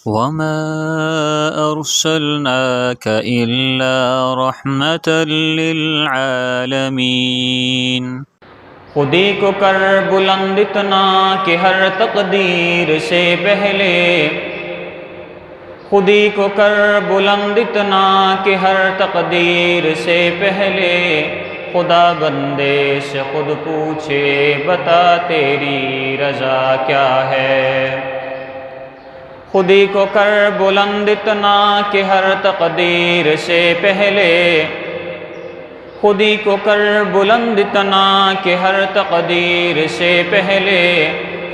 वमा अर्सलनाक इल्ला रहमतल लिल आलमीन। खुदी को कर बुलंद इतना कि हर तकदीर से पहले, खुदी को कर बुलंद इतना कि हर तकदीर से पहले, खुदा बंदे से खुद पूछे बता तेरी रज़ा क्या है। खुदी को कर बुलंद इतना कि हर तकदीर से पहले, खुदी को कर बुलंद इतना कि हर तकदीर से पहले,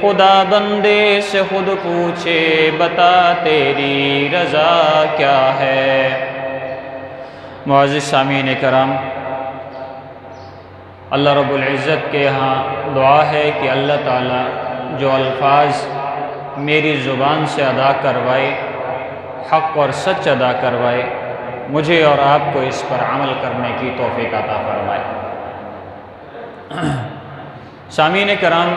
खुदा बंदे से खुद पूछे बता तेरी रज़ा क्या है। मुअज़्ज़िज़ सामीन करम, अल्लाह रब्बुल इज़्ज़त के यहाँ दुआ है कि अल्लाह ताला जो अल्फाज मेरी ज़ुबान से अदा करवाए, हक़ और सच अदा करवाए, मुझे और आपको इस पर अमल करने की तौफ़ीक़ अता फ़रमाए। सामीन कराम,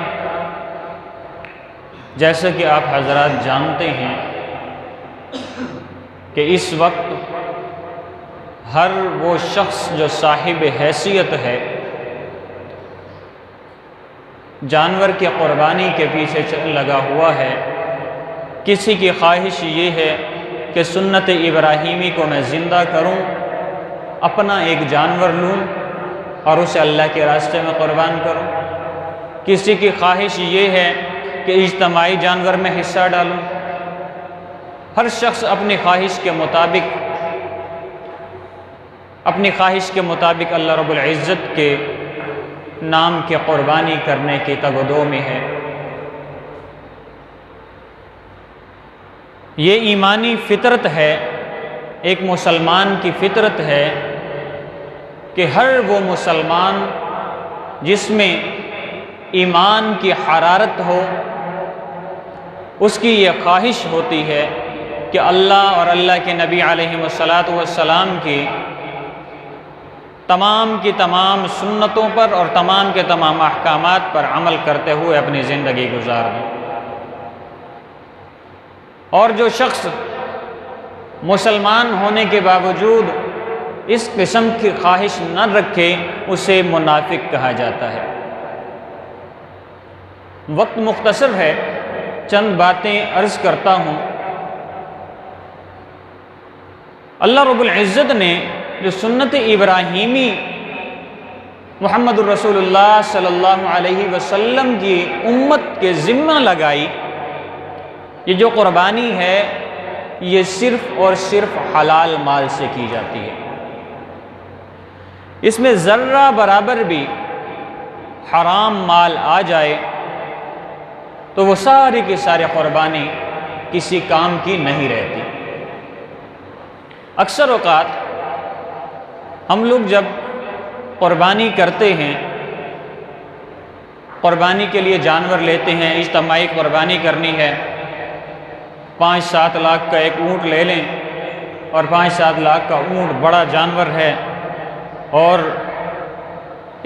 जैसे कि आप हज़रात जानते हैं कि इस वक्त हर वो शख्स जो साहिब हैसियत है, जानवर की क़ुरबानी के पीछे लगा हुआ है। किसी की ख्वाहिश ये है कि सुन्नत इब्राहीमी को मैं ज़िंदा करूं, अपना एक जानवर लूं और उसे अल्लाह के रास्ते में क़ुरबान करूं। किसी की ख्वाहिश ये है कि इज्तमाई जानवर में हिस्सा डालूं। हर शख्स अपनी ख्वाहिश के मुताबिक अल्लाह रब्बुल इज़्ज़त के नाम की क़ुरबानी करने की तगदो में है। ये ईमानी फ़ितरत है, एक मुसलमान की फ़ितरत है कि हर वो मुसलमान जिसमें ईमान की हरारत हो, उसकी ये ख्वाहिश होती है कि अल्लाह और अल्लाह के नबी अलैहिस्सलातु वस्सलाम की तमाम सुन्नतों पर और तमाम के तमाम अहकामात पर अमल करते हुए अपनी ज़िंदगी गुजार दें। और जो शख्स मुसलमान होने के बावजूद इस किस्म की ख्वाहिश न रखे, उसे मुनाफिक कहा जाता है। वक्त मुख्तसर है, चंद बातें अर्ज़ करता हूँ। अल्लाह रब्बुल इज़्ज़त ने जो सुन्नत इब्राहीमी मुहम्मदुर रसूलुल्लाह सल्लल्लाहु अलैहि वसल्लम की उम्मत के ज़िम्मा लगाई, ये जो क़ुरबानी है, ये सिर्फ़ और सिर्फ़ हलाल माल से की जाती है। इसमें ज़र्रा बराबर भी हराम माल आ जाए तो वो सारी की सारी क़ुरबानी किसी काम की नहीं रहती। अक्सर औक़ात हम लोग जब क़ुरबानी करते हैं, क़ुरबानी के लिए जानवर लेते हैं, इज्तमाई क़ुरबानी करनी है, 5-7 लाख का एक ऊँट ले लें और 5-7 लाख का ऊँट बड़ा जानवर है और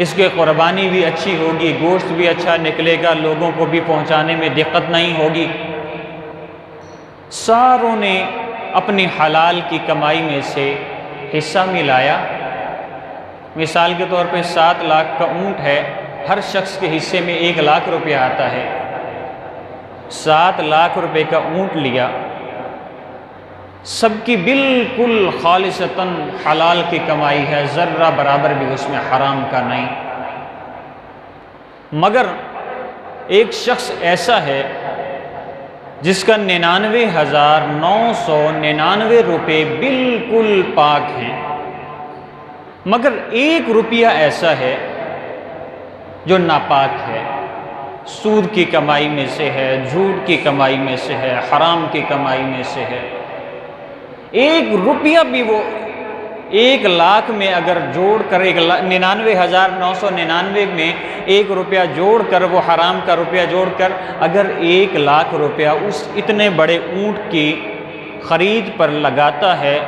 इसके क़ुरबानी भी अच्छी होगी, गोश्त भी अच्छा निकलेगा, लोगों को भी पहुंचाने में दिक्कत नहीं होगी। सारों ने अपनी हलाल की कमाई में से हिस्सा मिलाया। मिसाल के तौर पे 7 लाख का ऊँट है, हर शख्स के हिस्से में 1 लाख रुपया आता है। 7 लाख रुपए का ऊँट लिया, सबकी बिल्कुल खालिसतन हलाल की कमाई है, ज़र्रा बराबर भी उसमें हराम का नहीं। मगर एक शख्स ऐसा है जिसका 99,999 रुपये बिल्कुल पाक हैं, मगर 1 रुपया ऐसा है जो नापाक है, सूद की कमाई में से है, झूठ की कमाई में से है, हराम की कमाई में से है। 1 रुपया भी वो 1 लाख में अगर जोड़ कर 99,999 में 1 रुपया जोड़ कर, वो हराम का रुपया जोड़ कर अगर 1 लाख रुपया उस इतने बड़े ऊँट की ख़रीद पर लगाता है,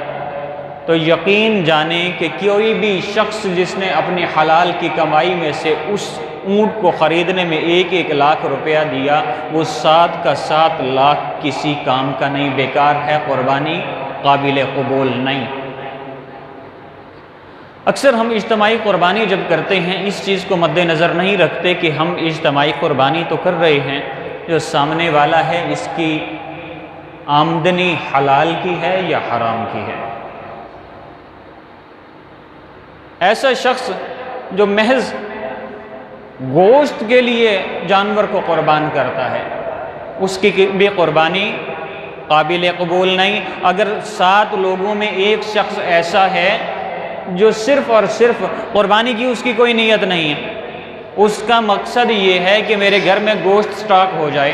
तो यकीन जाने कि कोई भी शख्स जिसने अपनी हलाल की कमाई में से उस ऊँट को ख़रीदने में 1-1 लाख रुपया दिया, वो 7 का 7 लाख किसी काम का नहीं, बेकार है, क़ुरबानी काबिल क़बूल नहीं। अक्सर हम इज्तिमाई क़ुरबानी जब करते हैं इस चीज़ को मद्देनज़र नहीं रखते कि हम इज्तिमाई क़ुरबानी तो कर रहे हैं, जो सामने वाला है इसकी आमदनी हलाल की है या हराम की है। ऐसा शख्स जो महज गोश्त के लिए जानवर को क़ुरबान करता है, उसकी भी क़ुरबानी काबिल क़बूल नहीं। अगर 7 लोगों में एक शख्स ऐसा है जो सिर्फ़ और सिर्फ क़ुरबानी की उसकी कोई नीयत नहीं है, उसका मकसद ये है कि मेरे घर में गोश्त स्टॉक हो जाए,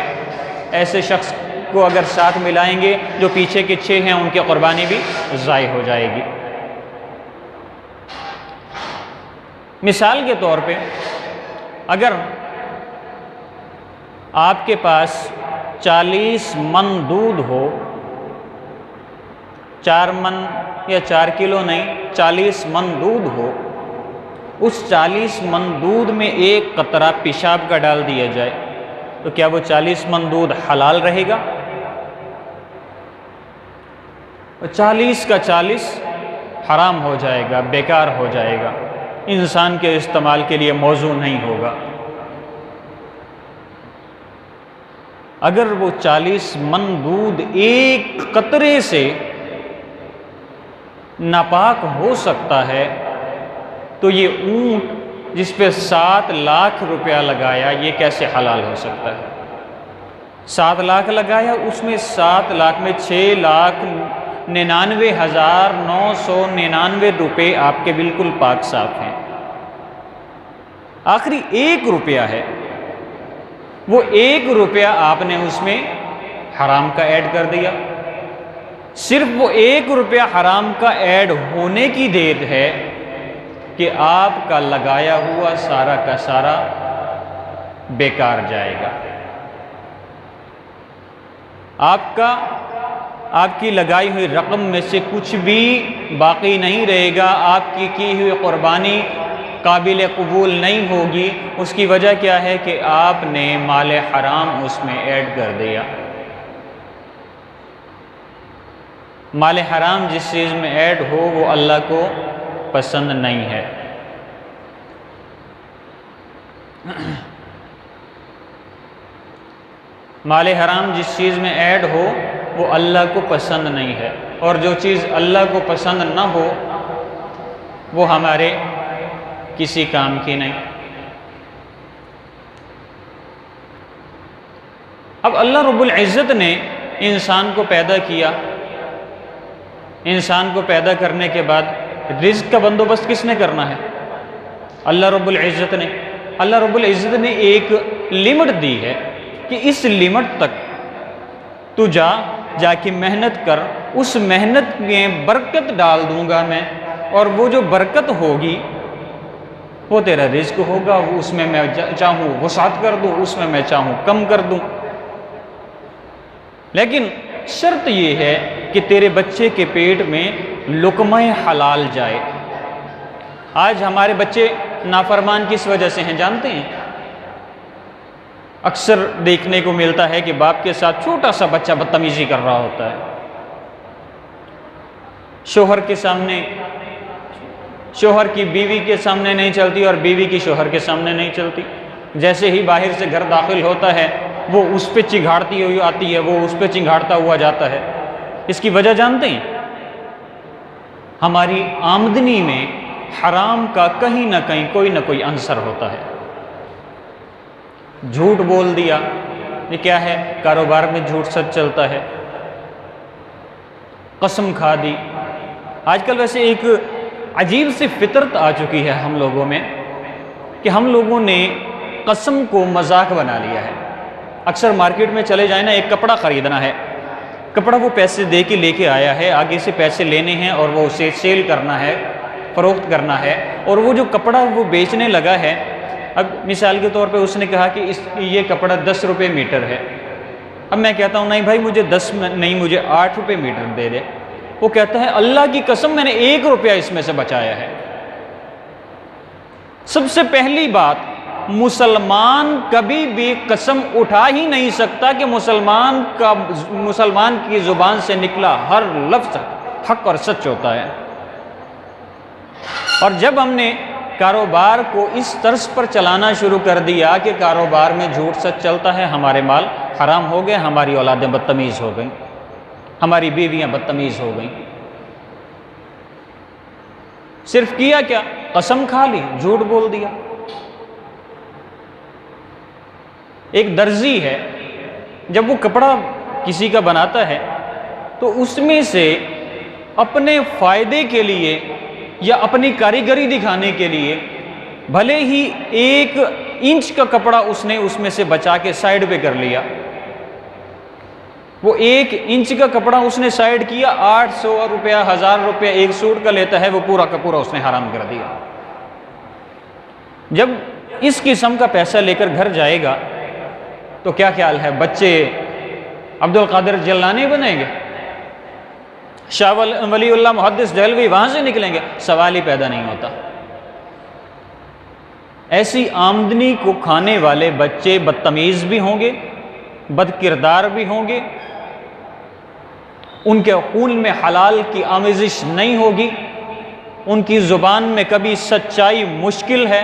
ऐसे शख्स को अगर साथ मिलाएंगे जो पीछे के 6 हैं उनकी क़ुरबानी भी ज़ाय हो जाएगी। मिसाल के तौर पे अगर आपके पास 40 मन दूध हो, 4 मन या 4 किलो नहीं, 40 मन दूध हो, उस 40 मन दूध में 1 कतरा पेशाब का डाल दिया जाए, तो क्या वो 40 मन दूध हलाल रहेगा? 40 का 40 हराम हो जाएगा, बेकार हो जाएगा, इंसान के इस्तेमाल के लिए मौजू नहीं होगा। अगर वो 40 मन दूध 1 कतरे से नापाक हो सकता है, तो ये ऊँट जिस पे 7 लाख रुपया लगाया, ये कैसे हलाल हो सकता है? 7 लाख लगाया, उसमें 7 लाख में 6,99,999 रुपये आपके बिल्कुल पाक साफ हैं। आखिरी 1 रुपया है, वो 1 रुपया आपने उसमें हराम का ऐड कर दिया। सिर्फ वो 1 रुपया हराम का ऐड होने की देर है कि आपका लगाया हुआ सारा का सारा बेकार जाएगा। आपकी लगाई हुई रकम में से कुछ भी बाकी नहीं रहेगा, आपकी की हुई क़ुरबानी काबिल कबूल नहीं होगी। उसकी वजह क्या है कि आपने माल हराम उसमें ऐड कर दिया। माल हराम जिस चीज़ में ऐड हो वो अल्लाह को पसंद नहीं है। माल हराम जिस चीज़ में ऐड हो वो अल्लाह को पसंद नहीं है, और जो चीज़ अल्लाह को पसंद ना हो वो हमारे किसी काम की नहीं। अब अल्लाह रब्बुल इज़्ज़त ने इंसान को पैदा किया, इंसान को पैदा करने के बाद रिज़्क़ का बंदोबस्त किसने करना है? अल्लाह रब्बुल इज़्ज़त ने। अल्लाह रब्बुल इज़्ज़त ने एक लिमिट दी है कि इस लिमिट तक तू जाके मेहनत कर, उस मेहनत में बरकत डाल दूंगा मैं, और वो जो बरकत होगी वो तेरा रिज़्क़ होगा। वो उसमें मैं चाहूँ वसात कर दूँ, उसमें मैं चाहूँ कम कर दूँ। लेकिन शर्त ये है कि तेरे बच्चे के पेट में लुक़्मा हलाल जाए। आज हमारे बच्चे नाफरमान किस वजह से हैं जानते हैं? अक्सर देखने को मिलता है कि बाप के साथ छोटा सा बच्चा बदतमीज़ी कर रहा होता है। शोहर के सामने, शोहर की बीवी के सामने नहीं चलती और बीवी की शोहर के सामने नहीं चलती। जैसे ही बाहर से घर दाखिल होता है वो उस पर चिंघाड़ती हुई आती है, वो उस पर चिंघाड़ता हुआ जाता है। इसकी वजह जानते हैं? हमारी आमदनी में हराम का कहीं ना कहीं कोई ना कोई अंसर होता है। झूठ बोल दिया, ये क्या है? कारोबार में झूठ सच चलता है। कसम खा दी। आजकल वैसे एक अजीब सी फितरत आ चुकी है हम लोगों में कि हम लोगों ने कसम को मजाक बना लिया है। अक्सर मार्केट में चले जाए ना, एक कपड़ा ख़रीदना है, कपड़ा वो पैसे दे के लेके आया है, आगे से पैसे लेने हैं और वो उसे सेल करना है, फ़रोख्त करना है, और वो जो कपड़ा वो बेचने लगा है, अब मिसाल के तौर पे उसने कहा कि ये कपड़ा 10 रुपये मीटर है। अब मैं कहता हूँ नहीं भाई मुझे 10 नहीं, मुझे 8 रुपये मीटर दे दे। वो कहता है अल्लाह की कसम मैंने 1 रुपया इसमें से बचाया है। सबसे पहली बात मुसलमान कभी भी कसम उठा ही नहीं सकता कि मुसलमान की ज़ुबान से निकला हर लफ्ज़ हक और सच होता है। और जब हमने कारोबार को इस तर्ज पर चलाना शुरू कर दिया कि कारोबार में झूठ सच चलता है, हमारे माल हराम हो गए, हमारी औलादें बदतमीज़ हो गई, हमारी बीवियां बदतमीज़ हो गई। सिर्फ किया क्या, कसम खा ली, झूठ बोल दिया। एक दर्जी है, जब वो कपड़ा किसी का बनाता है तो उसमें से अपने फ़ायदे के लिए या अपनी कारीगरी दिखाने के लिए भले ही 1 इंच का कपड़ा उसने उसमें से बचा के साइड पे कर लिया, वो 1 इंच का कपड़ा उसने साइड किया, 800 रुपया 1000 रुपया एक सूट का लेता है, वो पूरा का पूरा उसने हराम कर दिया। जब इस किस्म का पैसा लेकर घर जाएगा तो क्या ख्याल है, बच्चे अब्दुल कादिर जिलानी बनेंगे, शाह वलीउल्लाह मुहद्दिस देहलवी वहां से निकलेंगे? सवाल ही पैदा नहीं होता। ऐसी आमदनी को खाने वाले बच्चे बदतमीज भी होंगे, बदकिरदार भी होंगे, उनके खून में हलाल की आमेजिश नहीं होगी, उनकी ज़ुबान में कभी सच्चाई मुश्किल है।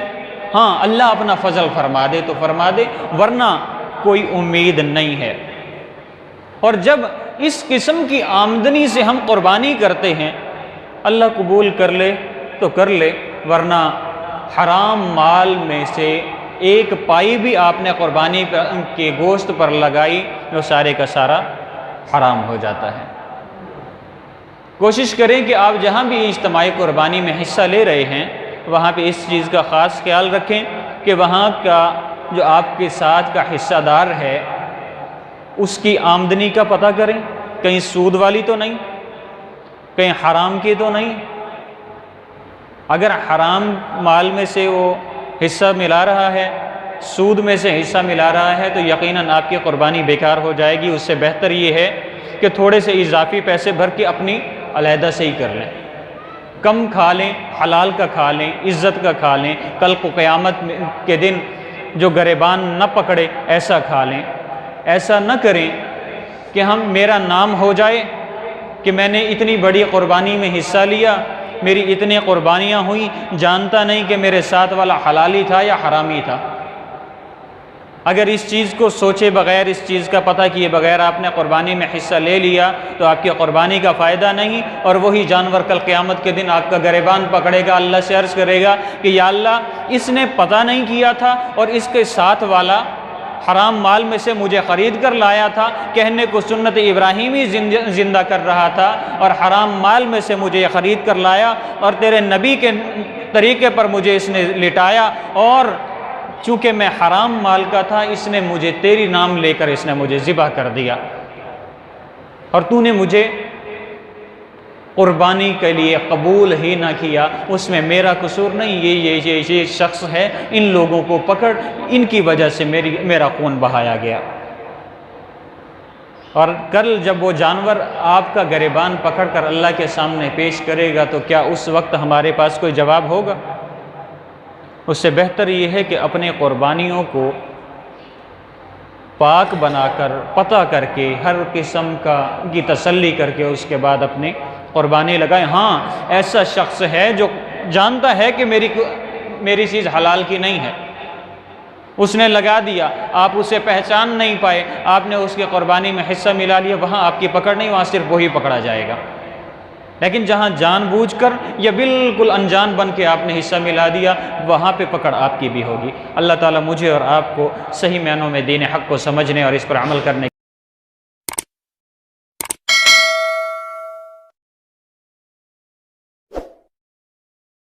हाँ, अल्लाह अपना फजल फरमा दे तो फरमा दे, वरना कोई उम्मीद नहीं है। और जब इस किस्म की आमदनी से हम कुर्बानी करते हैं, अल्लाह कबूल कर ले तो कर ले, वरना हराम माल में से 1 पाई भी आपने कुर्बानी के गोश्त पर लगाई तो सारे का सारा हराम हो जाता है। कोशिश करें कि आप जहाँ भी इज्तिमाई कुर्बानी में हिस्सा ले रहे हैं वहाँ पे इस चीज़ का ख़ास ख्याल रखें कि वहाँ का जो आपके साथ का हिस्सादार है उसकी आमदनी का पता करें, कहीं सूद वाली तो नहीं, कहीं हराम की तो नहीं। अगर हराम माल में से वो हिस्सा मिला रहा है, सूद में से हिस्सा मिला रहा है, तो यकीनन आपकी कुर्बानी बेकार हो जाएगी। उससे बेहतर ये है कि थोड़े से इजाफी पैसे भर के अपनी अलहदा से ही कर लें, कम खा लें, हलाल का खा लें, इज़्ज़त का खा लें, कल को क़यामत के दिन जो गरेबान न पकड़े ऐसा खा लें। ऐसा न करें कि मेरा नाम हो जाए कि मैंने इतनी बड़ी कुर्बानी में हिस्सा लिया, मेरी इतनी कुर्बानियाँ हुई, जानता नहीं कि मेरे साथ वाला हलाली था या हरामी था। अगर इस चीज़ को सोचे बग़ैर, इस चीज़ का पता किए बग़ैर आपने कुर्बानी में हिस्सा ले लिया तो आपकी कुर्बानी का फ़ायदा नहीं, और वही जानवर कल क़यामत के दिन आपका गरेबान पकड़ेगा, अल्लाह से अर्ज़ करेगा कि या अल्लाह, इसने पता नहीं किया था और इसके साथ वाला हराम माल में से मुझे ख़रीद कर लाया था, कहने को सुन्नत इब्राहीमी ज़िंदा कर रहा था, और हराम माल में से मुझे ख़रीद कर लाया और तेरे नबी के तरीक़े पर मुझे इसने लिटाया, और चूँकि मैं हराम माल का था इसने मुझे तेरी नाम लेकर इसने मुझे ज़िबा कर दिया, और तूने मुझे कुर्बानी के लिए कबूल ही ना किया, उसमें मेरा कसूर नहीं। ये शख्स है, इन लोगों को पकड़, इनकी वजह से मेरा खून बहाया गया। और कल जब वो जानवर आपका गरेबान पकड़कर अल्लाह के सामने पेश करेगा तो क्या उस वक्त हमारे पास कोई जवाब होगा? उससे बेहतर ये है कि अपने कुर्बानियों को पाक बनाकर, पता करके, हर किस्म की तसल्ली करके उसके बाद अपने कुर्बानी लगाएं। हाँ, ऐसा शख्स है जो जानता है कि मेरी चीज़ हलाल की नहीं है, उसने लगा दिया, आप उसे पहचान नहीं पाए, आपने उसके कुर्बानी में हिस्सा मिला लिया, वहाँ आपकी पकड़ नहीं, वहाँ सिर्फ वही पकड़ा जाएगा। लेकिन जहाँ जानबूझकर या बिल्कुल अनजान बन के आपने हिस्सा मिला दिया, वहाँ पे पकड़ आपकी भी होगी। अल्लाह ताला मुझे और आपको सही मायनों में दीन हक़ को समझने और इस पर अमल करने